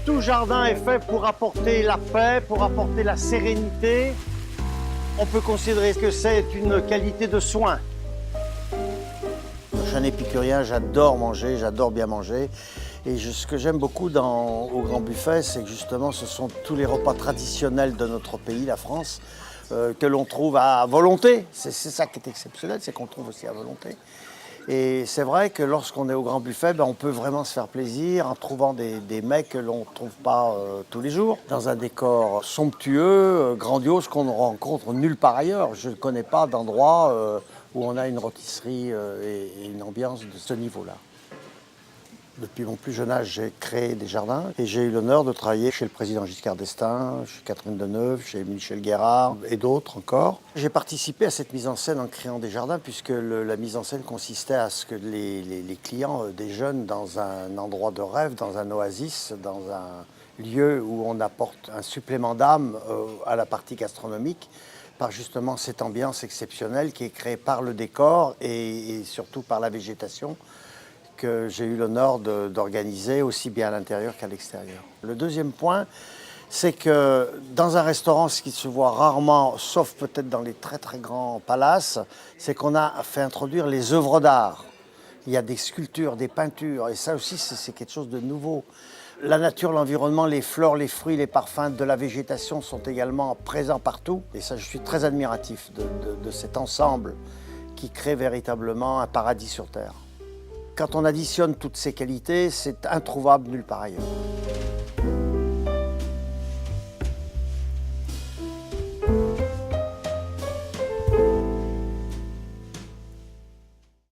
tout jardin est fait pour apporter la paix, pour apporter la sérénité. On peut considérer que c'est une qualité de soin. Je suis un épicurien, j'adore manger, j'adore bien manger. Et ce que j'aime beaucoup au Grand Buffet, c'est que justement ce sont tous les repas traditionnels de notre pays, la France, que l'on trouve à volonté. C'est ça qui est exceptionnel, c'est qu'on trouve aussi à volonté. Et c'est vrai que lorsqu'on est au Grand Buffet, on peut vraiment se faire plaisir en trouvant des mets que l'on ne trouve pas tous les jours, dans un décor somptueux, grandiose, qu'on ne rencontre nulle part ailleurs. Je ne connais pas d'endroit où on a une rôtisserie et une ambiance de ce niveau-là. Depuis mon plus jeune âge, j'ai créé des jardins et j'ai eu l'honneur de travailler chez le président Giscard d'Estaing, chez Catherine Deneuve, chez Michel Guérard et d'autres encore. J'ai participé à cette mise en scène en créant des jardins puisque la mise en scène consistait à ce que les clients déjeunent dans un endroit de rêve, dans un oasis, dans un lieu où on apporte un supplément d'âme à la partie gastronomique par justement cette ambiance exceptionnelle qui est créée par le décor et surtout par la végétation, que j'ai eu l'honneur d'organiser aussi bien à l'intérieur qu'à l'extérieur. Le deuxième point, c'est que dans un restaurant, ce qui se voit rarement, sauf peut-être dans les très très grands palaces, c'est qu'on a fait introduire les œuvres d'art. Il y a des sculptures, des peintures, et ça aussi c'est quelque chose de nouveau. La nature, l'environnement, les fleurs, les fruits, les parfums de la végétation sont également présents partout. Et ça, je suis très admiratif de cet ensemble qui crée véritablement un paradis sur Terre. Quand on additionne toutes ces qualités, c'est introuvable nulle part ailleurs.